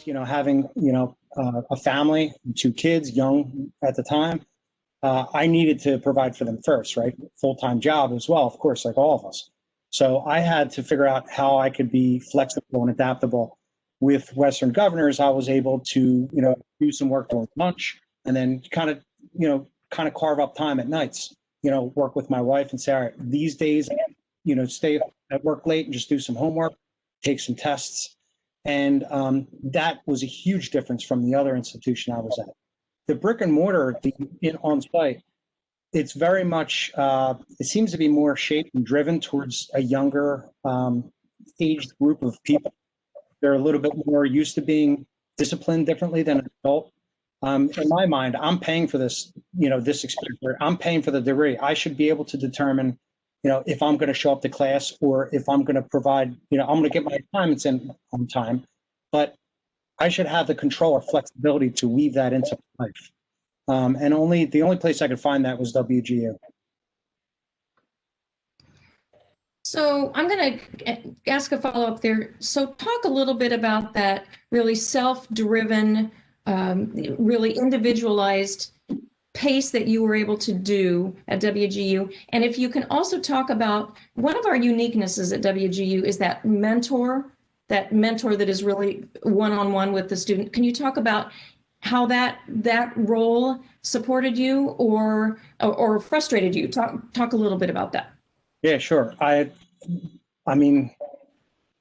was, having, a family, 2 kids, young at the time, I needed to provide for them first, right? Full-time job as well, of course, like all of us. So I had to figure out how I could be flexible and adaptable. With Western Governors, I was able to, do some work during lunch and then kind of carve up time at nights, work with my wife and say, all right, these days, stay at work late and just do some homework, take some tests. And that was a huge difference from the other institution I was at. The brick and mortar, on site, it's very much, it seems to be more shaped and driven towards a younger aged group of people. They're a little bit more used to being disciplined differently than an adult. In my mind, I'm paying for this, this experience. I'm paying for the degree. I should be able to determine, if I'm going to show up to class or if I'm going to provide, I'm going to get my assignments in on time, but I should have the control or flexibility to weave that into life. And the only place I could find that was WGU. So I'm going to ask a follow-up there. So talk a little bit about that really self-driven, really individualized pace that you were able to do at WGU. And if you can also talk about one of our uniquenesses at WGU is that mentor that is really one-on-one with the student. Can you talk about how that role supported you or frustrated you? Talk a little bit about that. Yeah, sure. I mean,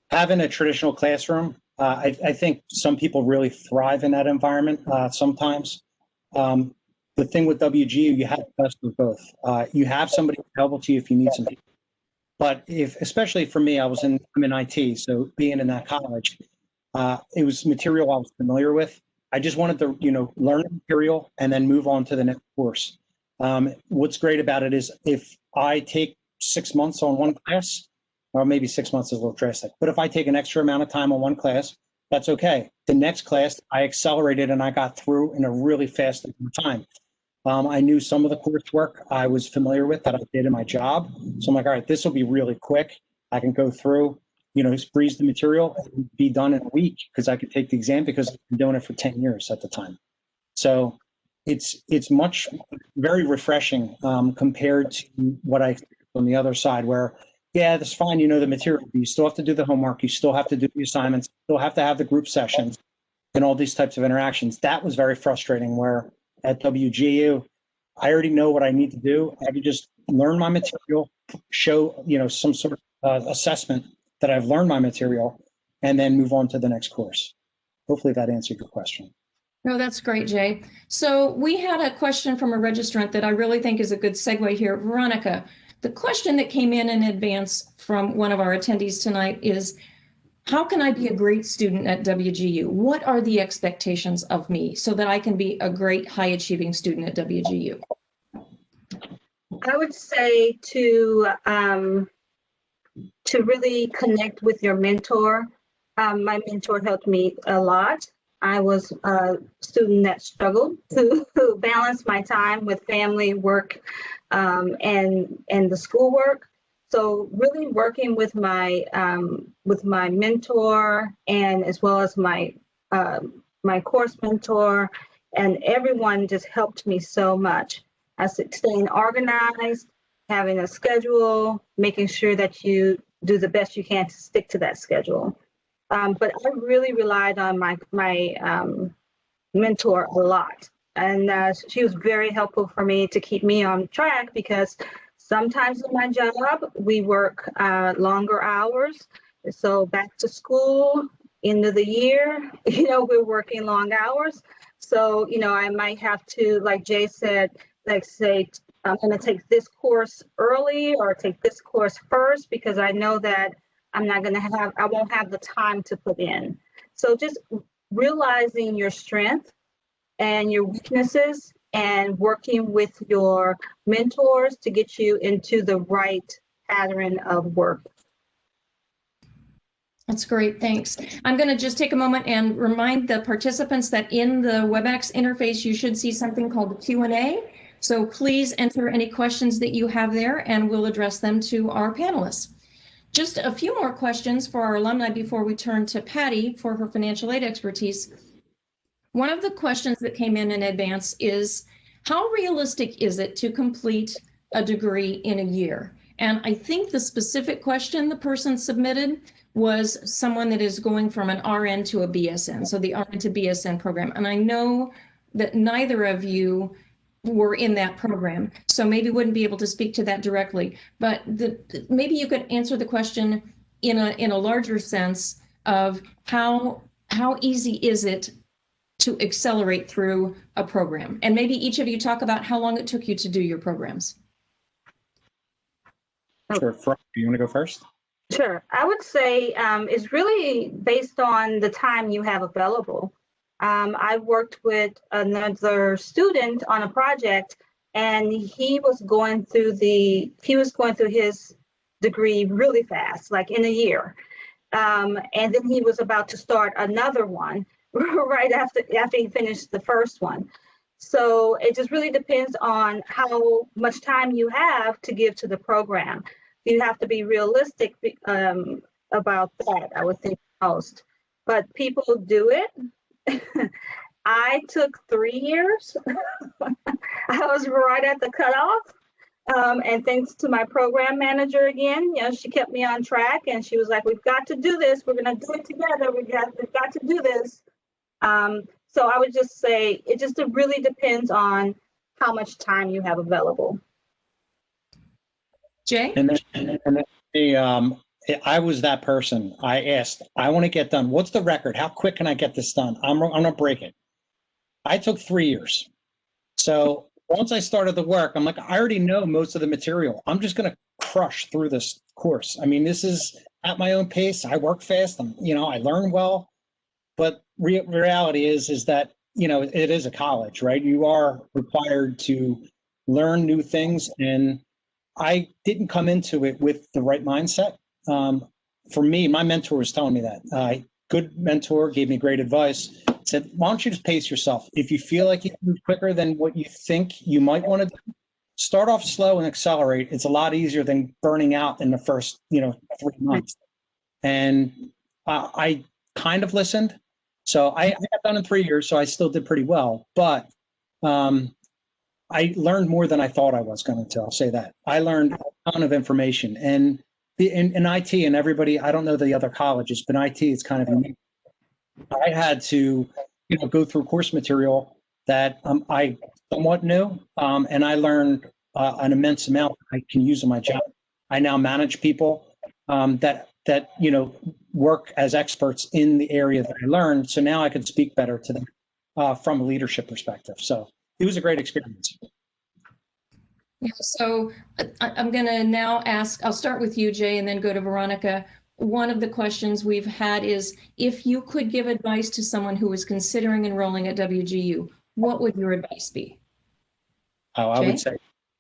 having a traditional classroom, I think some people really thrive in that environment sometimes. The thing with WGU, you have the best of both. You have somebody available to you if you need some help. But especially for me, I'm in IT, so being in that college, it was material I was familiar with. I just wanted to, learn material and then move on to the next course. What's great about it is if I take 6 months on one class, or maybe 6 months is a little drastic, but if I take an extra amount of time on one class, that's okay. The next class, I accelerated and I got through in a really fast time. I knew some of the coursework I was familiar with that I did in my job. So I'm like, all right, this will be really quick. I can go through, breeze the material and be done in a week because I could take the exam because I've been doing it for 10 years at the time. So it's very refreshing compared to what I on the other side where, yeah, that's fine, the material, but you still have to do the homework, you still have to do the assignments, you still have to have the group sessions and all these types of interactions. That was very frustrating where at WGU, I already know what I need to do. I could just learn my material, show, some sort of assessment that I've learned my material, and then move on to the next course. Hopefully that answered your question. No, that's great, Jay. So we had a question from a registrant that I really think is a good segue here. Veronica, the question that came in advance from one of our attendees tonight is, how can I be a great student at WGU? What are the expectations of me so that I can be a great high-achieving student at WGU? I would say to really connect with your mentor. My mentor helped me a lot. I was a student that struggled to balance my time with family, work, and the schoolwork. So really working with my mentor and as well as my course mentor and everyone just helped me so much. As staying organized, having a schedule, making sure that you do the best you can to stick to that schedule. But I really relied on my mentor a lot, and she was very helpful for me to keep me on track because sometimes in my job, we work longer hours. So back to school, end of the year, we're working long hours. So, I might have to, like Jay said, say, I'm going to take this course early or take this course first because I know that I won't have the time to put in. So just realizing your strength and your weaknesses and working with your mentors to get you into the right pattern of work. That's great, thanks. I'm going to just take a moment and remind the participants that in the WebEx interface, you should see something called the Q&A. So please enter any questions that you have there and we'll address them to our panelists. Just a few more questions for our alumni before we turn to Patti for her financial aid expertise. One of the questions that came in advance is, how realistic is it to complete a degree in a year? And I think the specific question the person submitted was someone that is going from an RN to a BSN, so the RN to BSN program. And I know that neither of you were in that program, so maybe wouldn't be able to speak to that directly. But maybe you could answer the question in a larger sense of how easy is it to accelerate through a program? And maybe each of you talk about how long it took you to do your programs. Sure. You want to go first? Sure. I would say it's really based on the time you have available. I worked with another student on a project, and he was going through his degree really fast, like in a year. And then he was about to start another one right after he finished the first one. So it just really depends on how much time you have to give to the program. You have to be realistic about that, I would think most. But people do it. I took 3 years. I was right at the cutoff. And thanks to my program manager again, she kept me on track, and she was like, "We've got to do this. We're going to do it together. We've got to do this." So I would just say it just really depends on how much time you have available. Jay? I was that person. I asked, I want to get done. What's the record? How quick can I get this done? I'm going to break it. I took 3 years. So once I started the work, I'm like, I already know most of the material. I'm just going to crush through this course. I mean, this is at my own pace. I work fast. I learn well. But reality is that, it is a college, right? You are required to learn new things. And I didn't come into it with the right mindset. For me, my mentor was telling me that. Good mentor gave me great advice. Said, why don't you just pace yourself? If you feel like you can move quicker than what you think you might want to do, start off slow and accelerate. It's a lot easier than burning out in the first, 3 months. And I kind of listened. So I got done in 3 years, so I still did pretty well. But I learned more than I thought I was going to. I'll say that. I learned a ton of information. And in IT, and everybody, I don't know the other colleges, but IT is kind of unique. I had to, go through course material that I somewhat knew, and I learned an immense amount I can use in my job. I now manage people that work as experts in the area that I learned. So now I can speak better to them from a leadership perspective. So it was a great experience. Yeah, so I'm going to now ask, I'll start with you, Jay, and then go to Veronica. One of the questions we've had is, if you could give advice to someone who is considering enrolling at WGU, what would your advice be? Oh,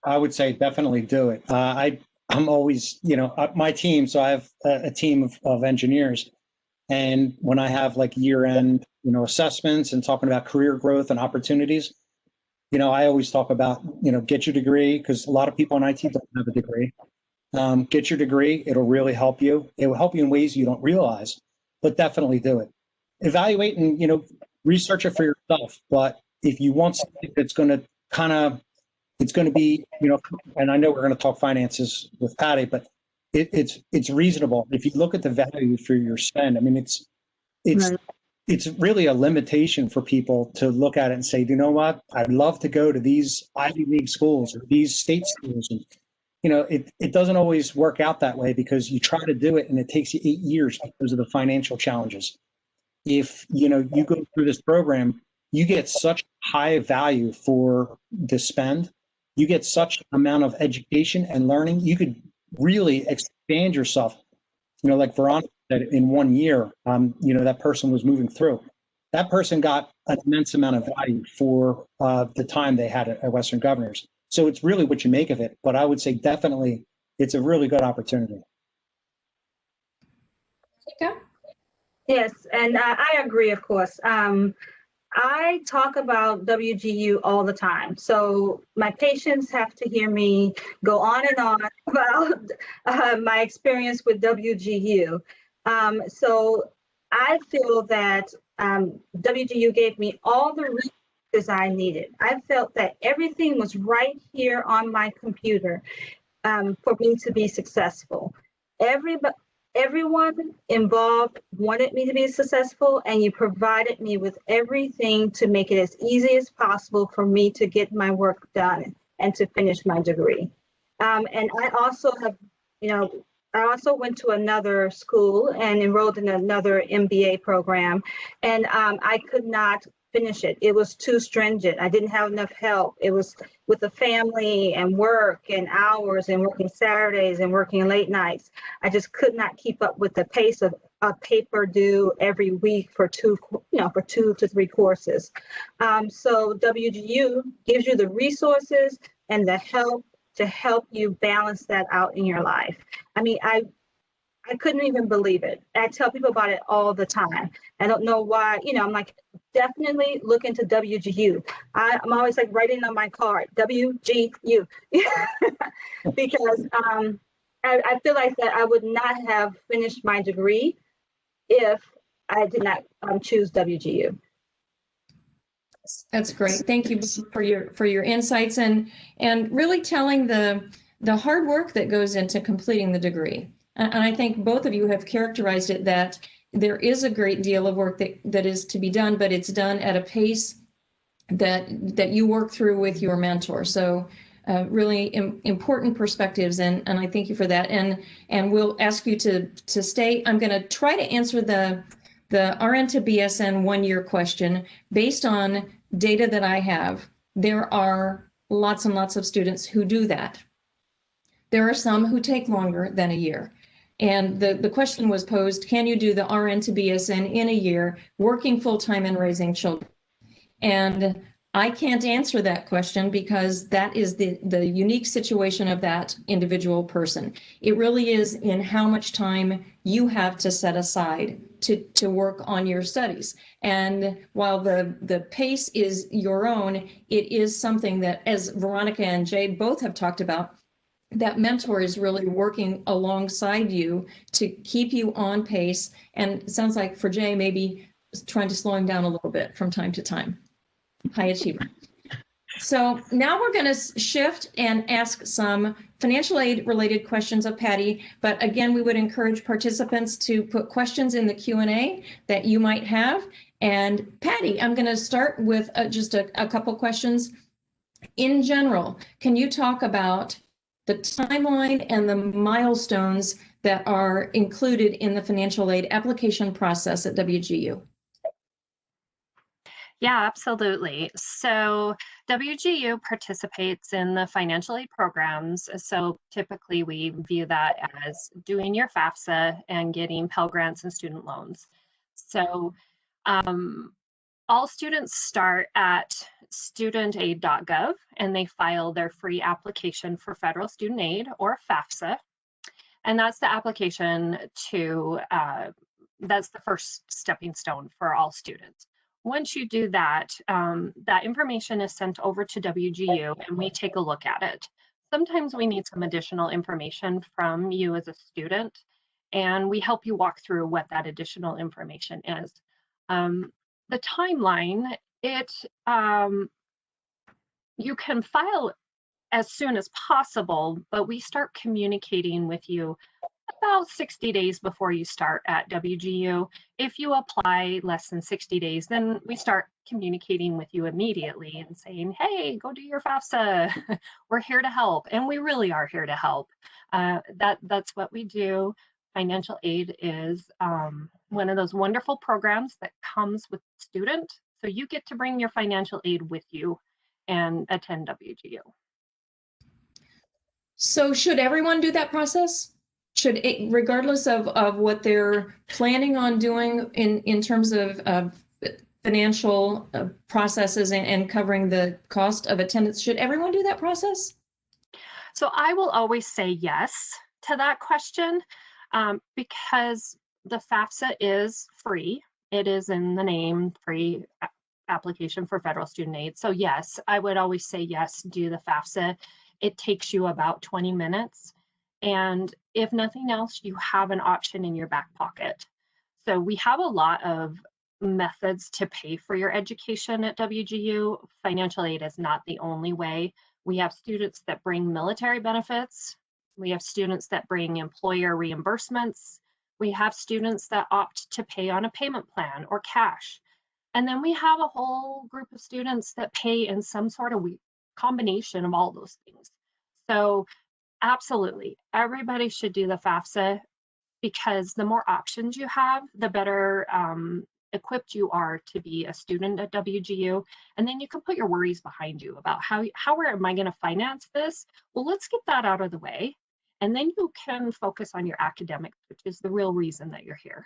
I would say definitely do it. I'm always, my team. So I have a team of engineers, and when I have like year-end, assessments and talking about career growth and opportunities, I always talk about, get your degree, because a lot of people in IT don't have a degree. Get your degree. It'll really help you. It will help you in ways you don't realize, but definitely do it. Evaluate and, research it for yourself. But if you want something that's going to it's going to be, and I know we're going to talk finances with Patti, but it's reasonable. If you look at the value for your spend, I mean, it's really a limitation for people to look at it and say, you know what, I'd love to go to these Ivy League schools or these state schools. And, it doesn't always work out that way, because you try to do it and it takes you 8 years because of the financial challenges. If, you go through this program, you get such high value for the spend. You get such amount of education and learning. You could really expand yourself. Like Veronica said, in 1 year, that person was moving through. That person got an immense amount of value for the time they had at Western Governors. So it's really what you make of it. But I would say definitely it's a really good opportunity. Okay. Yes, and I agree, of course. I talk about WGU all the time. So my patients have to hear me go on and on about my experience with WGU. So I feel that WGU gave me all the resources I needed. I felt that everything was right here on my computer for me to be successful. Everyone involved wanted me to be successful, and you provided me with everything to make it as easy as possible for me to get my work done and to finish my degree. And I also have, I also went to another school and enrolled in another MBA program, and I could not finish it. It was too stringent. I didn't have enough help. It was with the family and work and hours and working Saturdays and working late nights. I just could not keep up with the pace of a paper due every week for two to three courses. So WGU gives you the resources and the help to help you balance that out in your life. I mean, I couldn't even believe it. I tell people about it all the time. I don't know why, I'm like, definitely look into WGU. I'm always like writing on my card, WGU, because I feel like that I would not have finished my degree if I did not choose WGU. That's great. Thank you for your insights and really telling the hard work that goes into completing the degree. And I think both of you have characterized it that there is a great deal of work that is to be done, but it's done at a pace that you work through with your mentor. So really important perspectives, and I thank you for that. And we'll ask you to stay. I'm going to try to answer the RN to BSN 1-year question based on data that I have. There are lots and lots of students who do that. There are some who take longer than a year. And the question was posed, can you do the RN to BSN in a year, working full-time and raising children? And I can't answer that question because that is the unique situation of that individual person. It really is in how much time you have to set aside to work on your studies. And while the pace is your own, it is something that, as Veronica and Jade both have talked about, that mentor is really working alongside you to keep you on pace. And it sounds like for Jay, maybe trying to slow him down a little bit from time to time. High achiever. So now we're going to shift and ask some financial aid related questions of Patti. But again, we would encourage participants to put questions in the Q&A that you might have. And Patti, I'm going to start with just a couple questions. In general, can you talk about the timeline and the milestones that are included in the financial aid application process at WGU? Yeah, absolutely. So WGU participates in the financial aid programs. So typically we view that as doing your FAFSA and getting Pell Grants and student loans. So all students start at studentaid.gov and they file their free application for federal student aid, or FAFSA. And that's the application to, that's the first stepping stone for all students. Once you do that, that information is sent over to WGU and we take a look at it. Sometimes we need some additional information from you as a student, and we help you walk through what that additional information is. The timeline, you can file as soon as possible, but we start communicating with you about 60 days before you start at WGU. If you apply less than 60 days, then we start communicating with you immediately and saying, hey, go do your FAFSA. We're here to help. And we really are here to help. That's what we do. Financial aid is one of those wonderful programs that comes with the student. So you get to bring your financial aid with you and attend WGU. So should everyone do that process? Should it, regardless of what they're planning on doing in terms of financial processes and covering the cost of attendance, should everyone do that process? So I will always say yes to that question because the FAFSA is free. It is in the name, free application for federal student aid. So yes, I would always say yes, do the FAFSA. It takes you about 20 minutes. And if nothing else, you have an option in your back pocket. So we have a lot of methods to pay for your education at WGU. Financial aid is not the only way. We have students that bring military benefits. We have students that bring employer reimbursements. We have students that opt to pay on a payment plan or cash. And then we have a whole group of students that pay in some sort of combination of all those things. So absolutely, everybody should do the FAFSA, because the more options you have, the better equipped you are to be a student at WGU. And then you can put your worries behind you about how am I going to finance this? Well, let's get that out of the way. And then you can focus on your academics, which is the real reason that you're here.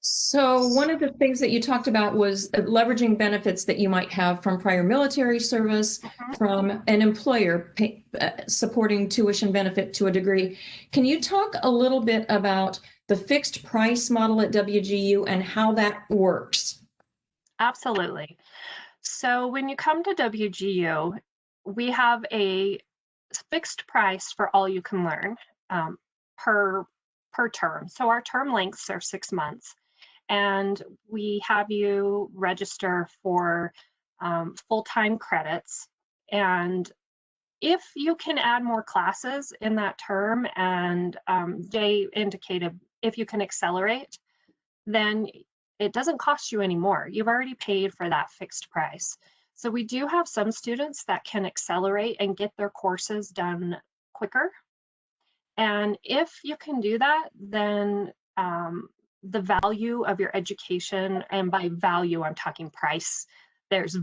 So one of the things that you talked about was leveraging benefits that you might have from prior military service, from an employer supporting tuition benefit to a degree. Can you talk a little bit about the fixed price model at WGU and how that works? Absolutely. So when you come to WGU, we have a fixed price for all you can learn per term. So our term lengths are 6 months. And we have you register for full-time credits. And if you can add more classes in that term, and Jay indicated if you can accelerate, then it doesn't cost you any more. You've already paid for that fixed price. So we do have some students that can accelerate and get their courses done quicker. And if you can do that, then the value of your education, and by value, I'm talking price. There's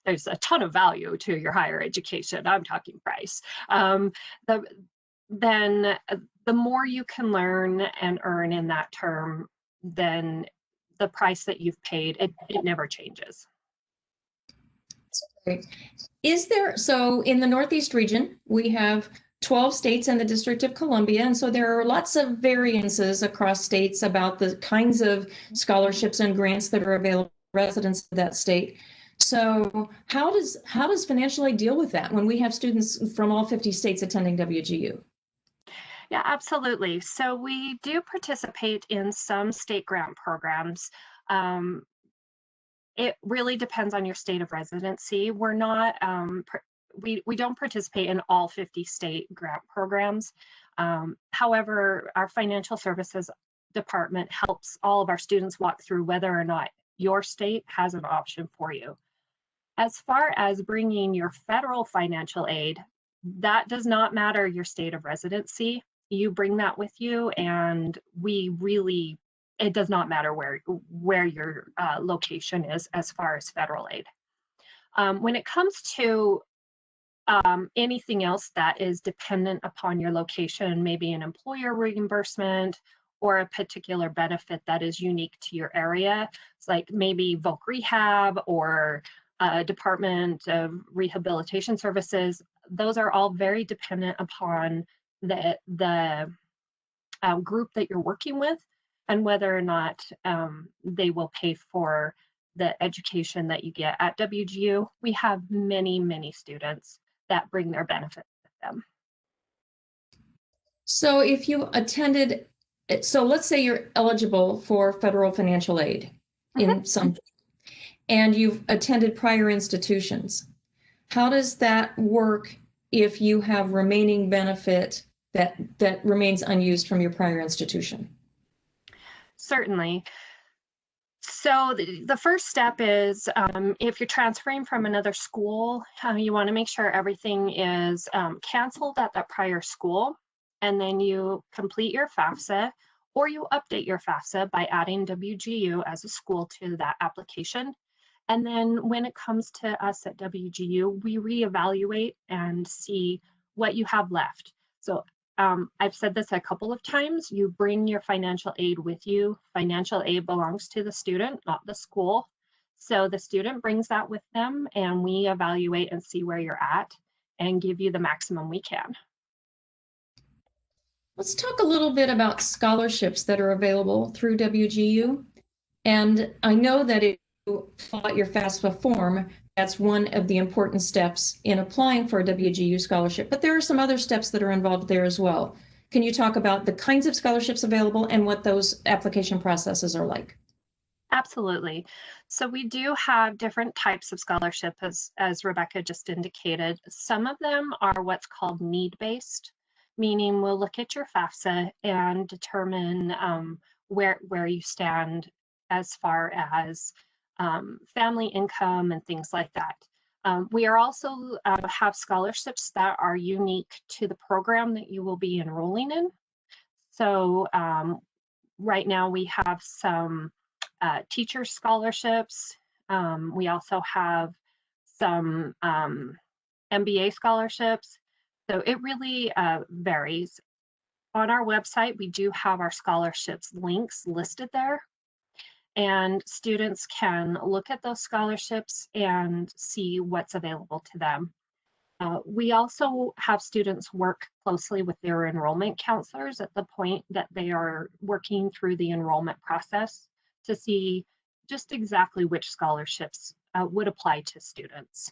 there's a ton of value to your higher education. I'm talking price. Then the more you can learn and earn in that term, then the price that you've paid, it never changes. Great. So in the Northeast region, we have 12 states and the District of Columbia. And so there are lots of variances across states about the kinds of scholarships and grants that are available to residents of that state. So how does financial aid deal with that when we have students from all 50 states attending WGU? Yeah, absolutely. So we do participate in some state grant programs. It really depends on your state of residency. We're not we don't participate in all 50 state grant programs. However, our financial services department helps all of our students walk through whether or not your state has an option for you. As far as bringing your federal financial aid, that does not matter your state of residency. You bring that with you, and it does not matter where your location is as far as federal aid. When it comes to anything else that is dependent upon your location, maybe an employer reimbursement or a particular benefit that is unique to your area, it's like maybe voc rehab or Department of Rehabilitation Services. Those are all very dependent upon the group that you're working with and whether or not they will pay for the education that you get at WGU. We have many, many students that bring their benefits with them. So if you attended, so let's say you're eligible for federal financial aid in some, and you've attended prior institutions. How does that work if you have remaining benefit that remains unused from your prior institution? Certainly. So the first step is if you're transferring from another school, you want to make sure everything is canceled at that prior school, and then you complete your FAFSA, or you update your FAFSA by adding WGU as a school to that application. And then when it comes to us at WGU, we reevaluate and see what you have left. So I've said this a couple of times, you bring your financial aid with you. Financial aid belongs to the student, not the school. So the student brings that with them, and we evaluate and see where you're at and give you the maximum we can. Let's talk a little bit about scholarships that are available through WGU. And I know that fill out your FAFSA form, that's one of the important steps in applying for a WGU scholarship. But there are some other steps that are involved there as well. Can you talk about the kinds of scholarships available and what those application processes are like? Absolutely. So we do have different types of scholarship, as Rebecca just indicated. Some of them are what's called need-based, meaning we'll look at your FAFSA and determine where you stand as far as family income and things like that. We are also have scholarships that are unique to the program that you will be enrolling in. So right now we have some teacher scholarships. We also have some MBA scholarships. So it really varies. On our website, we do have our scholarships links listed there. And students can look at those scholarships and see what's available to them. We also have students work closely with their enrollment counselors at the point that they are working through the enrollment process to see just exactly which scholarships would apply to students.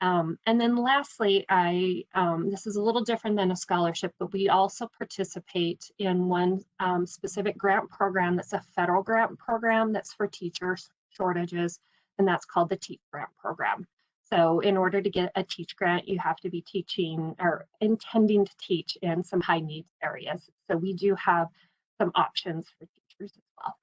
And then lastly, this is a little different than a scholarship, but we also participate in one specific grant program that's a federal grant program that's for teacher shortages, and that's called the TEACH grant program. So in order to get a TEACH grant, you have to be teaching or intending to teach in some high needs areas. So we do have some options for teachers as well.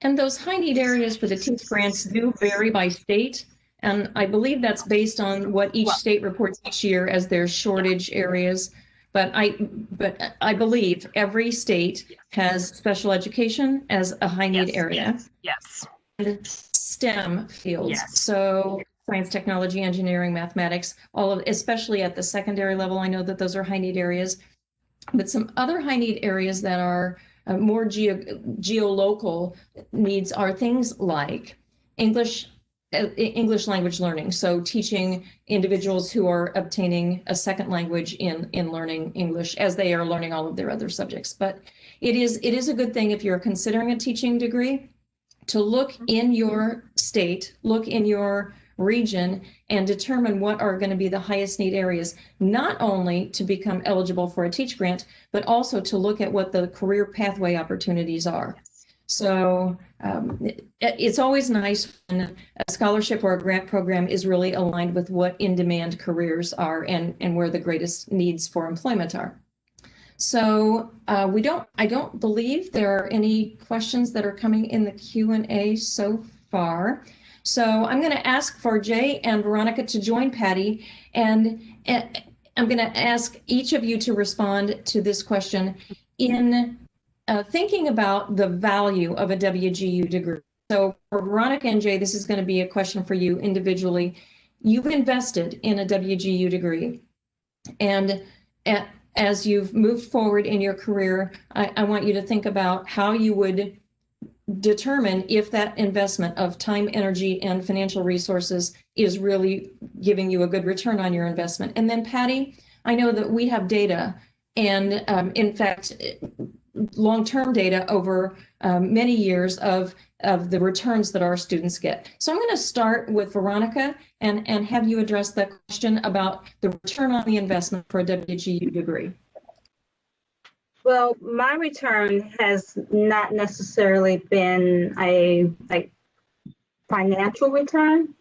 And those high need areas for the TEACH grants do vary by state. And I believe that's based on what each state reports each year as their shortage areas. But I believe every state has special education as a high need area. Yes. And STEM fields. Yes. So science, technology, engineering, mathematics, all of, especially at the secondary level, I know that those are high need areas. But some other high need areas that are more geolocal needs are things like English language learning. So teaching individuals who are obtaining a second language in learning English as they are learning all of their other subjects. But it is a good thing if you're considering a teaching degree to look in your state, look in your region, and determine what are going to be the highest need areas, not only to become eligible for a TEACH grant, but also to look at what the career pathway opportunities are. So it's always nice when a scholarship or a grant program is really aligned with what in-demand careers are and where the greatest needs for employment are. So I don't believe there are any questions that are coming in the Q&A so far. So I'm going to ask for Jay and Veronica to join Patti, and I'm going to ask each of you to respond to this question in thinking about the value of a WGU degree. So for Veronica and Jay, this is going to be a question for you individually. You've invested in a WGU degree, and as you've moved forward in your career, I want you to think about how you would determine if that investment of time, energy, and financial resources is really giving you a good return on your investment. And then Patti, I know that we have data, and in fact, long-term data over many years of the returns that our students get. So I'm going to start with Veronica and have you address the question about the return on the investment for a WGU degree. Well, my return has not necessarily been a financial return.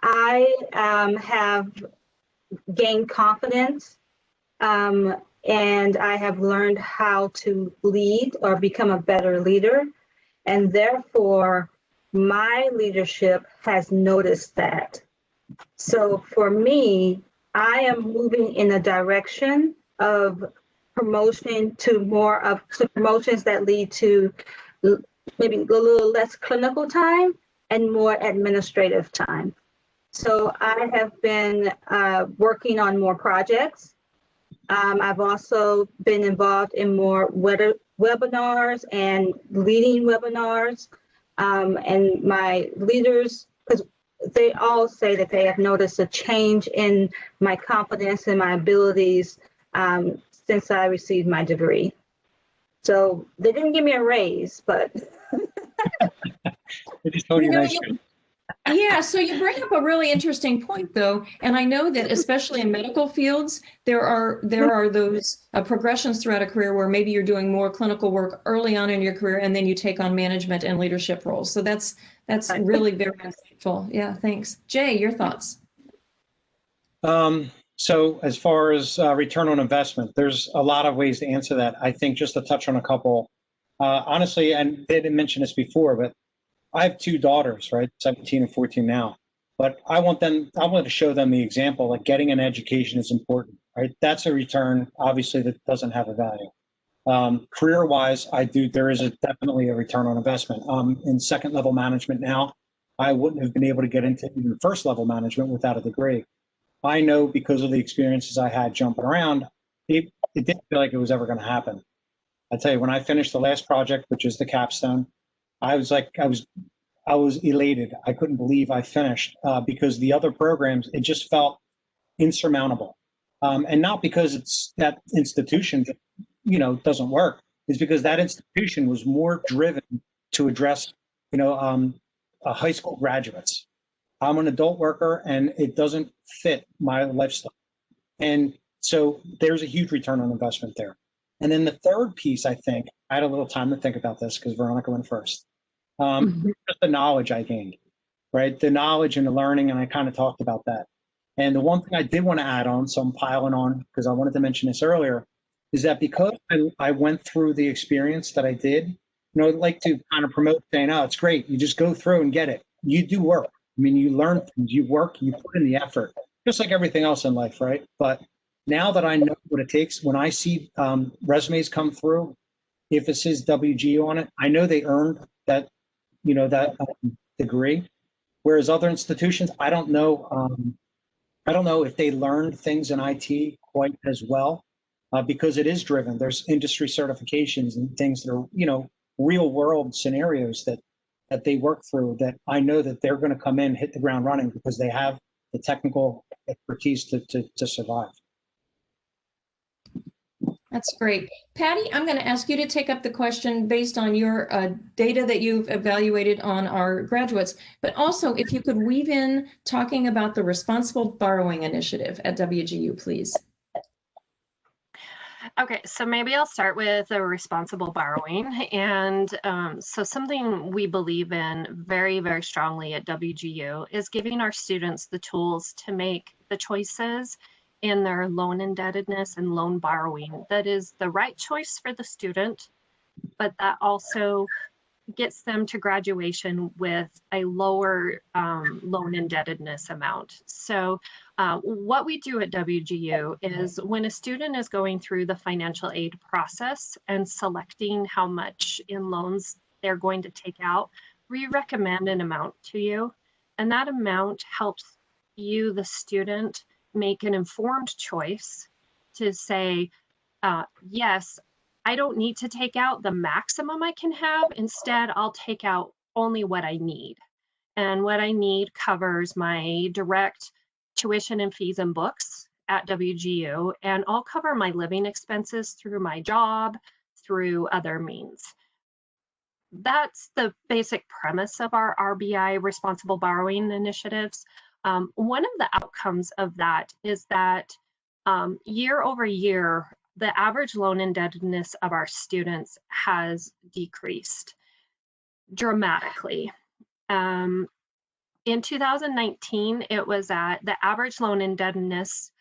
I have gained confidence, and I have learned how to lead or become a better leader. And therefore, my leadership has noticed that. So for me, I am moving in a direction of promotion to more of promotions that lead to maybe a little less clinical time and more administrative time. So I have been working on more projects. I've also been involved in more webinars and leading webinars. And my leaders, because they all say that they have noticed a change in my confidence and my abilities since I received my degree. So they didn't give me a raise, but I just told you know, nice. yeah, so you bring up a really interesting point, though, and I know that especially in medical fields, there are those progressions throughout a career where maybe you're doing more clinical work early on in your career, and then you take on management and leadership roles. So that's really very insightful. Yeah, thanks. Jay, your thoughts? So as far as return on investment, there's a lot of ways to answer that. I think just to touch on a couple, honestly, and they didn't mention this before, but I have two daughters, right? 17 and 14 now. But I want to show them the example, like getting an education is important, right? That's a return, obviously, that doesn't have a value. Career-wise, there is definitely a return on investment. In second level management now, I wouldn't have been able to get into even first level management without a degree. I know because of the experiences I had jumping around, it didn't feel like it was ever going to happen. I tell you, when I finished the last project, which is the capstone, I was elated. I couldn't believe I finished because the other programs, it just felt insurmountable. And not because it's that institution that, doesn't work. It's because that institution was more driven to address, high school graduates. I'm an adult worker and it doesn't fit my lifestyle. And so there's a huge return on investment there. And then the third piece, I think, I had a little time to think about this because Veronica went first. Just the knowledge I gained, right? The knowledge and the learning, and I kind of talked about that. And the one thing I did want to add on, so I'm piling on because I wanted to mention this earlier, is that because I went through the experience that I did, I'd like to kind of promote saying, oh, it's great. You just go through and get it. You do work. I mean, you learn things, you work, you put in the effort, just like everything else in life, right? But now that I know what it takes, when I see resumes come through, if it says WGU on it, I know they earned that, degree. Whereas other institutions, I don't know if they learned things in IT quite as well, because it is driven. There's industry certifications and things that are, real world scenarios that they work through that I know that they're going to come in, hit the ground running because they have the technical expertise to survive. That's great. Patti, I'm going to ask you to take up the question based on your data that you've evaluated on our graduates, but also if you could weave in talking about the responsible borrowing initiative at WGU, please. Okay, so maybe I'll start with a responsible borrowing. And so something we believe in very, very strongly at WGU is giving our students the tools to make the choices in their loan indebtedness and loan borrowing that is the right choice for the student, but that also gets them to graduation with a lower loan indebtedness amount. So what we do at WGU is when a student is going through the financial aid process and selecting how much in loans they're going to take out, we recommend an amount to you. And that amount helps you, the student, make an informed choice to say, yes, I don't need to take out the maximum I can have. Instead, I'll take out only what I need. And what I need covers my direct tuition and fees and books at WGU, and I'll cover my living expenses through my job, through other means. That's the basic premise of our RBI responsible borrowing initiatives. One of the outcomes of that is that year over year, the average loan indebtedness of our students has decreased dramatically. In 2019, it was at the average loan indebtedness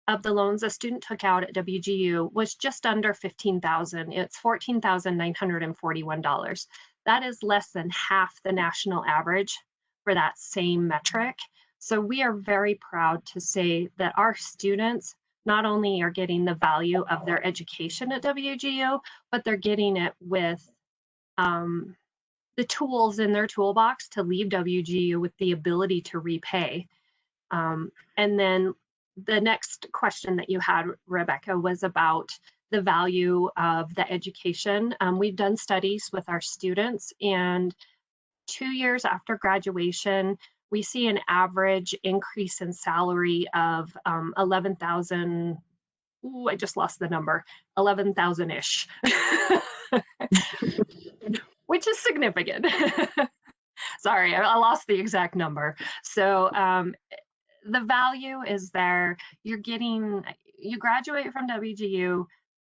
of the loans a student took out at WGU was just under $15,000. It's $14,941. That is less than half the national average for that same metric. So we are very proud to say that our students not only are getting the value of their education at WGU, but they're getting it with the tools in their toolbox to leave WGU with the ability to repay. And then the next question that you had, Rebecca, was about the value of the education. We've done studies with our students, and 2 years after graduation, we see an average increase in salary of 11,000. Ooh, I just lost the number, 11,000-ish, which is significant. Sorry, I lost the exact number. So the value is there. You graduate from WGU,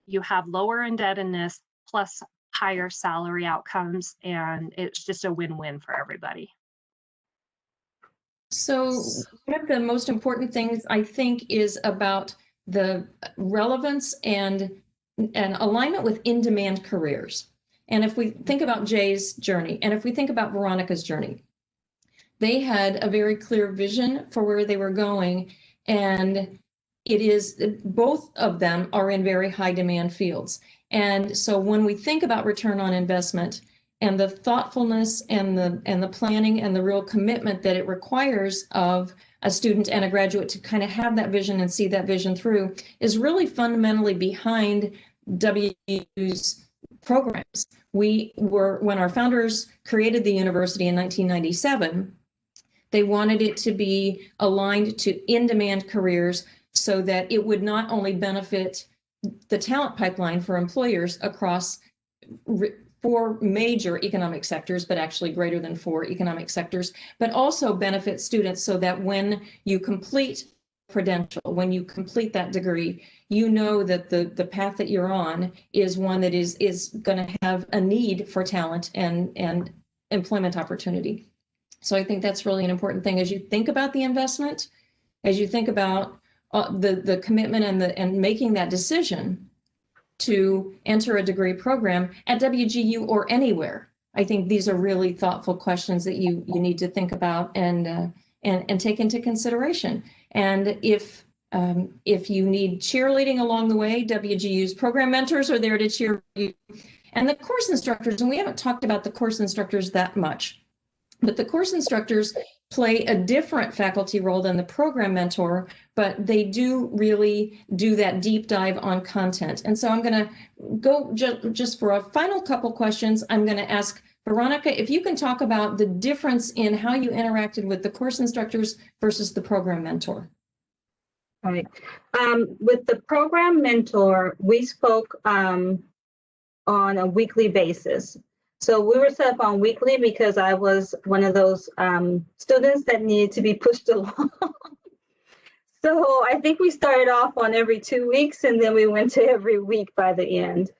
you have lower indebtedness plus higher salary outcomes, and it's just a win-win for everybody. So one of the most important things I think is about the relevance and alignment with in-demand careers. And if we think about Jay's journey, and if we think about Veronica's journey, they had a very clear vision for where they were going, and it is both of them are in very high demand fields. And so when we think about return on investment and the thoughtfulness and the planning and the real commitment that it requires of a student and a graduate to kind of have that vision and see that vision through is really fundamentally behind WGU's programs. When our founders created the university in 1997, they wanted it to be aligned to in-demand careers so that it would not only benefit the talent pipeline for employers across 4 major economic sectors, but actually greater than 4 economic sectors, but also benefit students so that when you complete credential, when you complete that degree, you know that the path that you're on is one that is going to have a need for talent and employment opportunity. So I think that's really an important thing as you think about the investment, as you think about the commitment and making that decision to enter a degree program at WGU or anywhere. I think these are really thoughtful questions that you need to think about and take into consideration. And if you need cheerleading along the way, WGU's program mentors are there to cheer you. And the course instructors, and we haven't talked about the course instructors that much, but the course instructors play a different faculty role than the program mentor, but they do really do that deep dive on content. And so I'm going to go just for a final couple questions. I'm going to ask Veronica, if you can talk about the difference in how you interacted with the course instructors versus the program mentor. All right. With the program mentor, we spoke on a weekly basis. So we were set up on weekly because I was one of those students that needed to be pushed along. So I think we started off on every 2 weeks and then we went to every week by the end.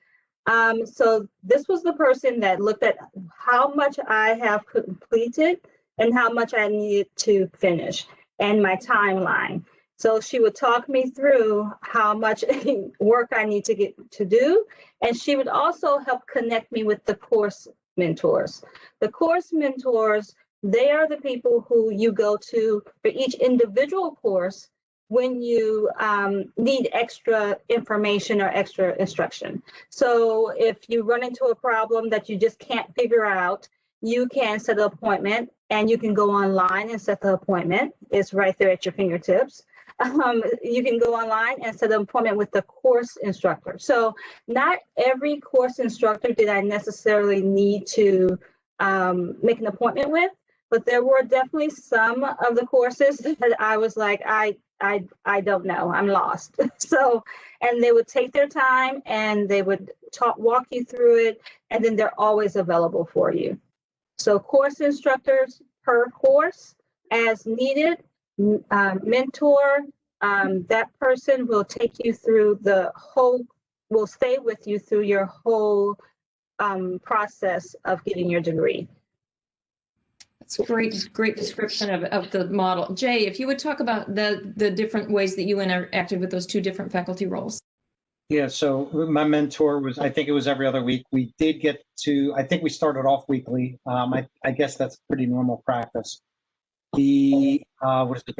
So this was the person that looked at how much I have completed and how much I needed to finish and my timeline. So she would talk me through how much work I need to get to do. And she would also help connect me with the course mentors. The course mentors, they are the people who you go to for each individual course when you need extra information or extra instruction. So if you run into a problem that you just can't figure out, you can set an appointment and you can go online and set the appointment. It's right there at your fingertips. You can go online and set an appointment with the course instructor. So not every course instructor did I necessarily need to make an appointment with, but there were definitely some of the courses that I was like, I don't know, I'm lost. So, and they would take their time and they would walk you through it, and then they're always available for you. So course instructors per course as needed. Mentor, that person will take you through will stay with you through your whole process of getting your degree. That's a great description of the model. Jay, if you would talk about the different ways that you interacted with those 2 different faculty roles. Yeah, so my mentor was, I think it was every other week. We did get to, I think we started off weekly. I guess that's pretty normal practice. The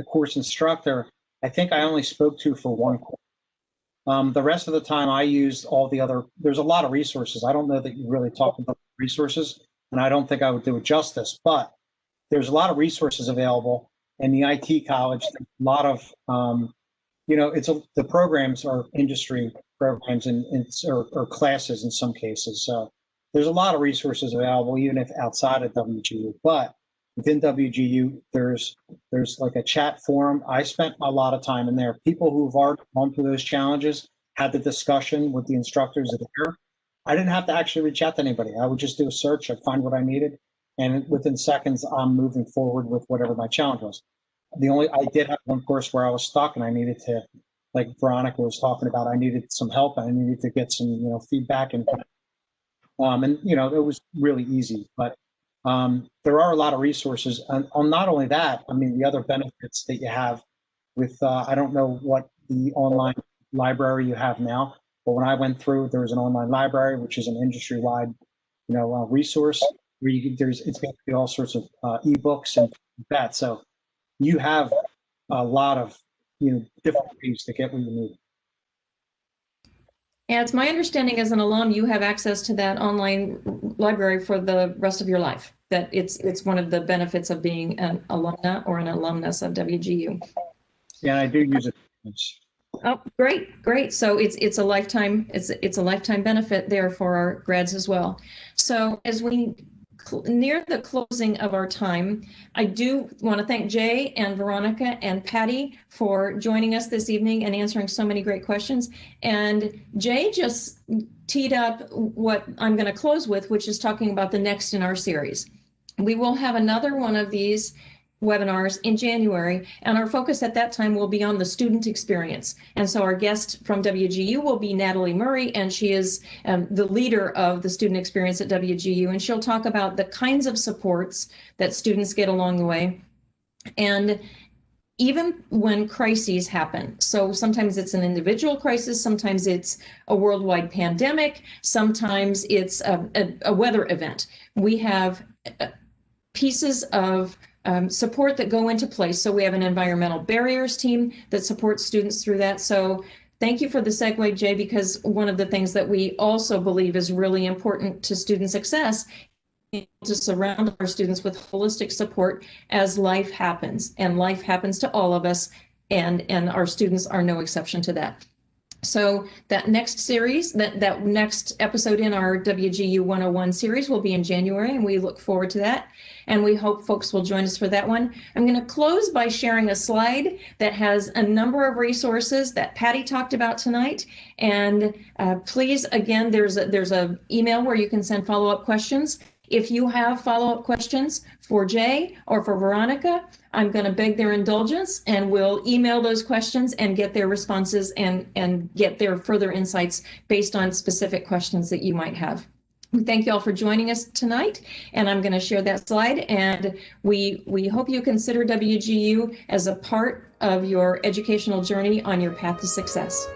course instructor, I think I only spoke to for 1 course. The rest of the time I used all the other, there's a lot of resources. I don't know that you really talked about resources, and I don't think I would do it justice, but there's a lot of resources available. And the IT college, a lot of, the programs are industry programs or classes in some cases. So there's a lot of resources available, even if outside of WGU, but within WGU, there's like a chat forum. I spent a lot of time in there. People who've already gone through those challenges had the discussion with the instructors there. I didn't have to actually reach out to anybody. I would just do a search. I'd find what I needed, and within seconds, I'm moving forward with whatever my challenge was. I did have one course where I was stuck and I needed to, like Veronica was talking about, I needed some help. I needed to get some, feedback and it was really easy, but there are a lot of resources. And on not only that, I mean, the other benefits that you have with, I don't know what the online library you have now, but when I went through, there was an online library, which is an industry-wide, resource where it's basically all sorts of ebooks and that. So you have a lot of, different ways to get what you need. And it's my understanding as an alum, you have access to that online library for the rest of your life. That it's one of the benefits of being an alumna or an alumnus of WGU. Yeah, I do use it. Oh, great. So it's a lifetime benefit there for our grads as well. So as we near the closing of our time, I do want to thank Jay and Veronica and Patti for joining us this evening and answering so many great questions. And Jay just teed up what I'm going to close with, which is talking about the next in our series. We will have another one of these webinars in January, and our focus at that time will be on the student experience. And so our guest from WGU will be Natalie Murray, and she is the leader of the student experience at WGU, and she'll talk about the kinds of supports that students get along the way. And even when crises happen, so sometimes it's an individual crisis, sometimes it's a worldwide pandemic, sometimes it's a weather event. We have pieces of support that go into place. So we have an environmental barriers team that supports students through that. So thank you for the segue, Jay, because one of the things that we also believe is really important to student success is to surround our students with holistic support as life happens. And life happens to all of us, and our students are no exception to that. So that next series, that next episode in our WGU 101 series will be in January, and we look forward to that. And we hope folks will join us for that one. I'm going to close by sharing a slide that has a number of resources that Patti talked about tonight. And please, again, there's a email where you can send follow-up questions. If you have follow-up questions for Jay or for Veronica, I'm going to beg their indulgence, and we'll email those questions and get their responses and get their further insights based on specific questions that you might have. We thank you all for joining us tonight, and I'm going to share that slide, and we hope you consider WGU as a part of your educational journey on your path to success.